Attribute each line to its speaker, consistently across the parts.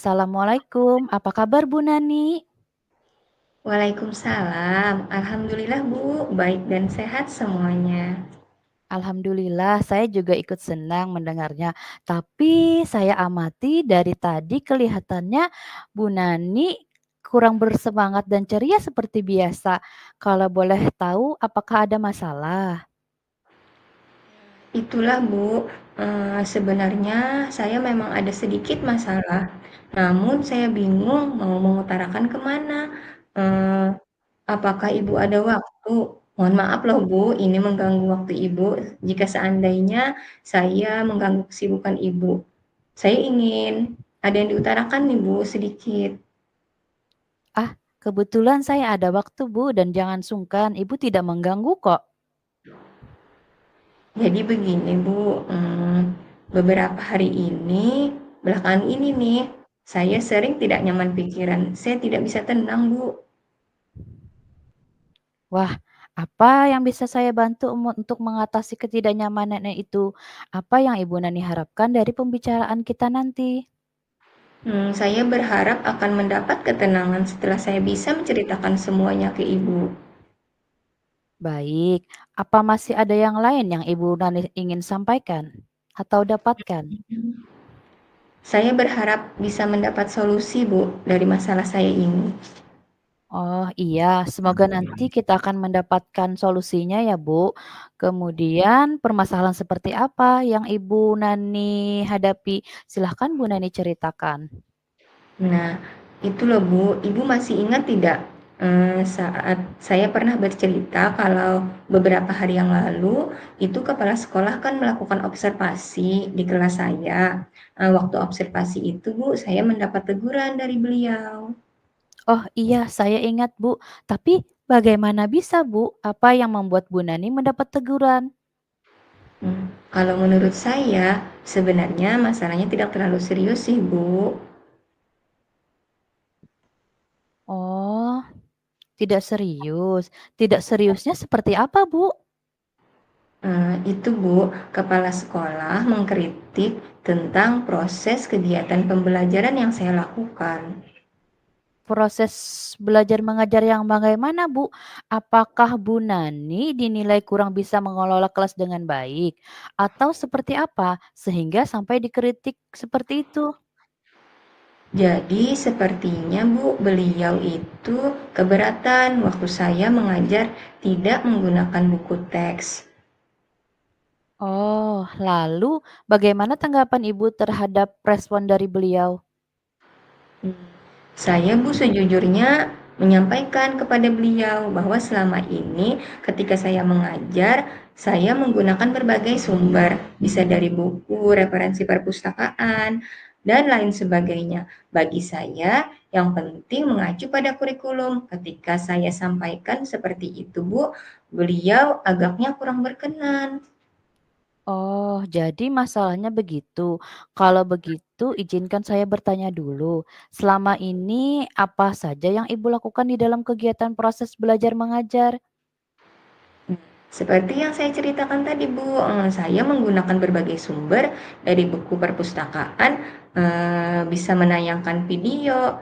Speaker 1: Assalamualaikum, apa kabar Bu Nani?
Speaker 2: Waalaikumsalam. Alhamdulillah Bu, baik dan sehat semuanya.
Speaker 1: Alhamdulillah, saya juga ikut senang mendengarnya. Tapi saya amati dari tadi kelihatannya Bu Nani kurang bersemangat dan ceria seperti biasa. Kalau boleh tahu, apakah ada masalah?
Speaker 2: Itulah Bu, sebenarnya saya memang ada sedikit masalah, namun saya bingung mau mengutarakan kemana. Eee, Apakah Ibu ada waktu? Mohon maaf loh Bu, ini mengganggu waktu Ibu, jika seandainya saya mengganggu kesibukan Ibu. Saya ingin ada yang diutarakan nih Bu, sedikit.
Speaker 1: Ah, kebetulan saya ada waktu Bu dan jangan sungkan, Ibu tidak mengganggu kok.
Speaker 2: Jadi begini Bu, beberapa hari ini, belakangan ini nih, saya sering tidak nyaman pikiran, saya tidak bisa tenang Bu.
Speaker 1: Wah, apa yang bisa saya bantu untuk mengatasi ketidaknyamanan itu? Apa yang Ibu Nani harapkan dari pembicaraan kita nanti?
Speaker 2: Saya berharap akan mendapat ketenangan setelah saya bisa menceritakan semuanya ke Ibu.
Speaker 1: Baik, apa masih ada yang lain yang Ibu Nani ingin sampaikan atau dapatkan?
Speaker 2: Saya berharap bisa mendapat solusi Bu, dari masalah saya ini.
Speaker 1: Oh iya, semoga nanti kita akan mendapatkan solusinya ya Bu. Kemudian permasalahan seperti apa yang Ibu Nani hadapi? Silahkan Bu Nani ceritakan.
Speaker 2: Nah, itu loh Bu, Ibu masih ingat tidak, saat saya pernah bercerita kalau beberapa hari yang lalu, itu kepala sekolah kan melakukan observasi di kelas saya. Waktu observasi itu Bu, saya mendapat teguran dari beliau.
Speaker 1: Oh iya, saya ingat Bu. Tapi bagaimana bisa Bu? Apa yang membuat Bu Nani mendapat teguran?
Speaker 2: Kalau menurut saya, sebenarnya masalahnya tidak terlalu serius sih Bu.
Speaker 1: Oh, tidak serius. Tidak seriusnya seperti apa Bu?
Speaker 2: Itu Bu, kepala sekolah mengkritik tentang proses kegiatan pembelajaran yang saya lakukan.
Speaker 1: Proses belajar mengajar yang bagaimana, Bu? Apakah Bu Nani dinilai kurang bisa mengelola kelas dengan baik? Atau seperti apa sehingga sampai dikritik seperti itu?
Speaker 2: Jadi sepertinya Bu, beliau itu keberatan waktu saya mengajar tidak menggunakan buku teks.
Speaker 1: Oh, lalu bagaimana tanggapan Ibu terhadap respon dari beliau?
Speaker 2: Saya Bu sejujurnya menyampaikan kepada beliau bahwa selama ini ketika saya mengajar, saya menggunakan berbagai sumber, bisa dari buku, referensi perpustakaan, dan lain sebagainya. Bagi saya, yang penting mengacu pada kurikulum. Ketika saya sampaikan seperti itu, Bu, beliau agaknya kurang berkenan.
Speaker 1: Oh, jadi masalahnya begitu. Kalau begitu, izinkan saya bertanya dulu. Selama ini, apa saja yang Ibu lakukan di dalam kegiatan proses belajar mengajar?
Speaker 2: Seperti yang saya ceritakan tadi Bu, saya menggunakan berbagai sumber dari buku perpustakaan, bisa menayangkan video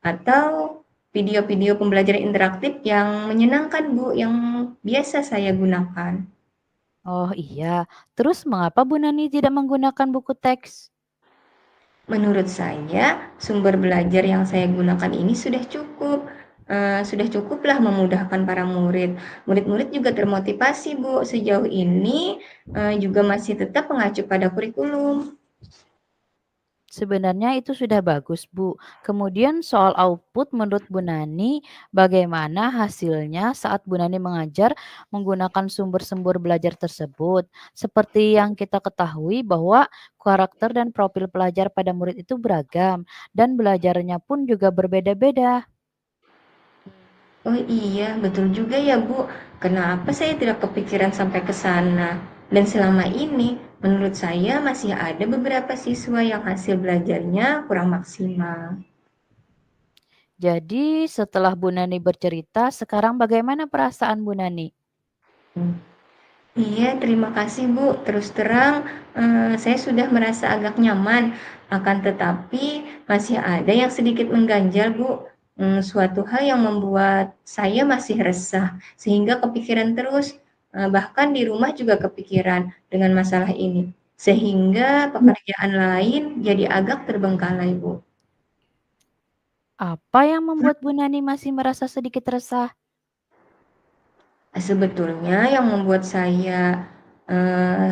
Speaker 2: atau video-video pembelajaran interaktif yang menyenangkan Bu, yang biasa saya gunakan.
Speaker 1: Oh iya, terus mengapa Bu Nani tidak menggunakan buku teks?
Speaker 2: Menurut saya, sumber belajar yang saya gunakan ini sudah cukuplah memudahkan para murid. Murid-murid juga termotivasi Bu, sejauh ini, juga masih tetap mengacu pada kurikulum.
Speaker 1: Sebenarnya itu sudah bagus, Bu. Kemudian soal output menurut Bu Nani, bagaimana hasilnya saat Bu Nani mengajar menggunakan sumber-sumber belajar tersebut? Seperti yang kita ketahui bahwa karakter dan profil pelajar pada murid itu beragam dan belajarnya pun juga berbeda-beda.
Speaker 2: Oh iya, betul juga ya Bu. Kenapa saya tidak kepikiran sampai ke sana? Dan selama ini, menurut saya masih ada beberapa siswa yang hasil belajarnya kurang maksimal.
Speaker 1: Jadi setelah Bu Nani bercerita, sekarang bagaimana perasaan Bu Nani?
Speaker 2: Iya, terima kasih Bu. Terus terang, saya sudah merasa agak nyaman, akan tetapi masih ada yang sedikit mengganjal Bu, suatu hal yang membuat saya masih resah, sehingga kepikiran terus, bahkan di rumah juga kepikiran dengan masalah ini, sehingga pekerjaan lain jadi agak terbengkalai Bu.
Speaker 1: Apa yang membuat Bu Nani masih merasa sedikit resah?
Speaker 2: Sebetulnya yang membuat saya,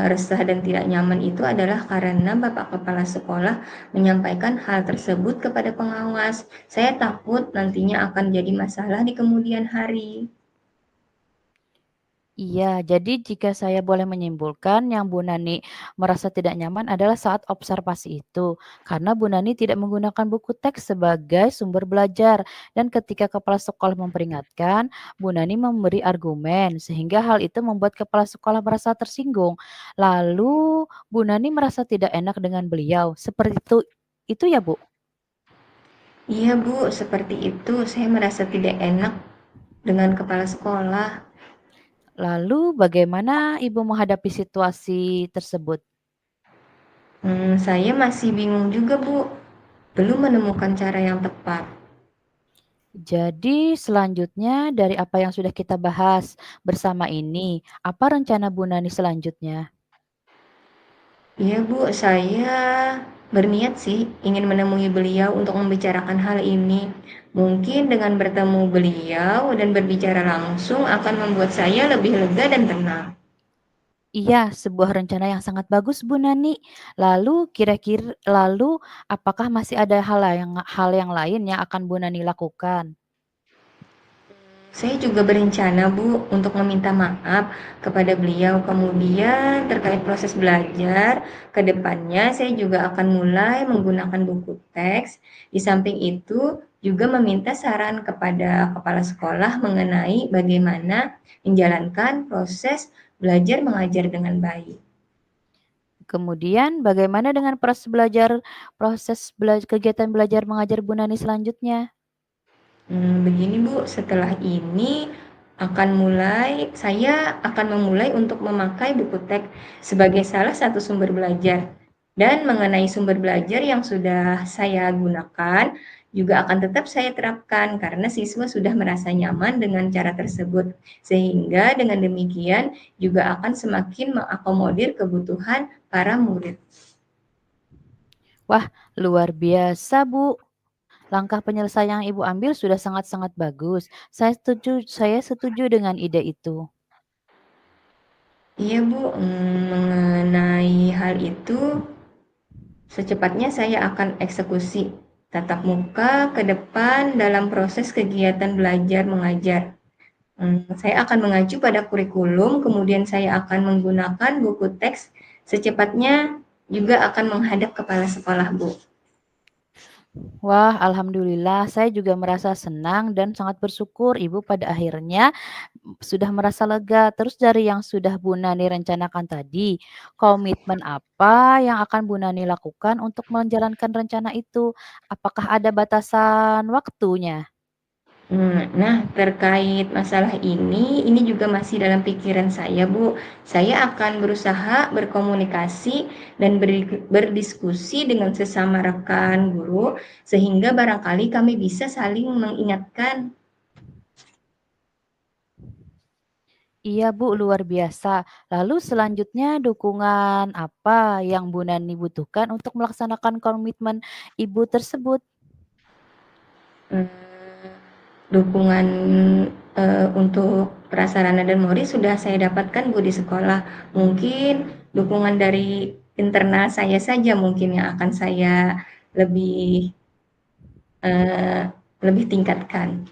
Speaker 2: resah dan tidak nyaman itu adalah karena Bapak Kepala Sekolah menyampaikan hal tersebut kepada pengawas. Saya takut nantinya akan jadi masalah di kemudian hari.
Speaker 1: Iya, jadi jika saya boleh menyimpulkan, yang Bu Nani merasa tidak nyaman adalah saat observasi itu, karena Bu Nani tidak menggunakan buku teks sebagai sumber belajar, dan ketika kepala sekolah memperingatkan, Bu Nani memberi argumen, sehingga hal itu membuat kepala sekolah merasa tersinggung. Lalu, Bu Nani merasa tidak enak dengan beliau, seperti itu ya, Bu?
Speaker 2: Iya Bu, seperti itu. Saya merasa tidak enak dengan kepala sekolah.
Speaker 1: Lalu, bagaimana Ibu menghadapi situasi tersebut?
Speaker 2: Saya masih bingung juga Bu, belum menemukan cara yang tepat.
Speaker 1: Jadi selanjutnya dari apa yang sudah kita bahas bersama ini, apa rencana Bu Nani selanjutnya?
Speaker 2: Iya Bu, saya berniat sih ingin menemui beliau untuk membicarakan hal ini. Mungkin dengan bertemu beliau dan berbicara langsung akan membuat saya lebih lega dan tenang.
Speaker 1: Iya, sebuah rencana yang sangat bagus Bu Nani. Lalu apakah masih ada hal yang lain yang akan Bu Nani lakukan?
Speaker 2: Saya juga berencana Bu untuk meminta maaf kepada beliau. Kemudian terkait proses belajar, ke depannya saya juga akan mulai menggunakan buku teks. Di samping itu juga meminta saran kepada kepala sekolah mengenai bagaimana menjalankan proses belajar mengajar dengan baik.
Speaker 1: Kemudian bagaimana dengan kegiatan belajar mengajar Bu Nani selanjutnya?
Speaker 2: Begini Bu, setelah ini saya akan memulai untuk memakai buku teks sebagai salah satu sumber belajar. Dan mengenai sumber belajar yang sudah saya gunakan, juga akan tetap saya terapkan karena siswa sudah merasa nyaman dengan cara tersebut. Sehingga dengan demikian juga akan semakin mengakomodir kebutuhan para murid.
Speaker 1: Wah, luar biasa Bu. Langkah penyelesaian yang Ibu ambil sudah sangat-sangat bagus. Saya setuju dengan ide itu.
Speaker 2: Iya Bu, mengenai hal itu secepatnya saya akan eksekusi tatap muka ke depan dalam proses kegiatan belajar mengajar. Saya akan mengacu pada kurikulum, kemudian saya akan menggunakan buku teks secepatnya juga akan menghadap kepala sekolah, Bu.
Speaker 1: Wah, alhamdulillah saya juga merasa senang dan sangat bersyukur Ibu pada akhirnya sudah merasa lega. Terus dari yang sudah Bu Nani rencanakan tadi, komitmen apa yang akan Bu Nani lakukan untuk menjalankan rencana itu? Apakah ada batasan waktunya?
Speaker 2: Nah, terkait masalah ini juga masih dalam pikiran saya, Bu. Saya akan berusaha berkomunikasi dan berdiskusi dengan sesama rekan guru, sehingga barangkali kami bisa saling mengingatkan.
Speaker 1: Iya Bu, luar biasa. Lalu selanjutnya dukungan apa yang Bu Nani butuhkan untuk melaksanakan komitmen Ibu tersebut?
Speaker 2: Eee, Dukungan, untuk prasarana dan memori sudah saya dapatkan Bu di sekolah. Mungkin dukungan dari internal saya saja mungkin yang akan saya lebih, eee, lebih tingkatkan.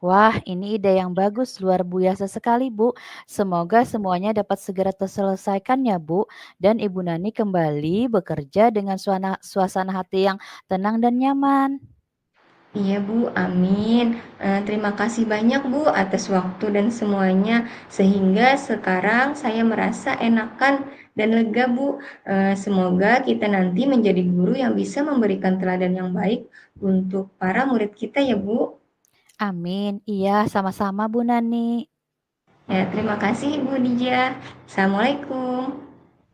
Speaker 1: Wah, ini ide yang bagus, luar biasa sekali, Bu. Semoga semuanya dapat segera terselesaikan ya, Bu. Dan Ibu Nani kembali bekerja dengan suasana hati yang tenang dan nyaman.
Speaker 2: Iya Bu, amin. Terima kasih banyak Bu atas waktu dan semuanya, sehingga sekarang saya merasa enakan dan lega Bu. Semoga kita nanti menjadi guru yang bisa memberikan teladan yang baik untuk para murid kita ya Bu.
Speaker 1: Amin. Iya, sama-sama Bu Nani.
Speaker 2: Ya, terima kasih Ibu Dija. Assalamualaikum.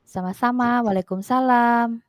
Speaker 1: Sama-sama, waalaikumsalam.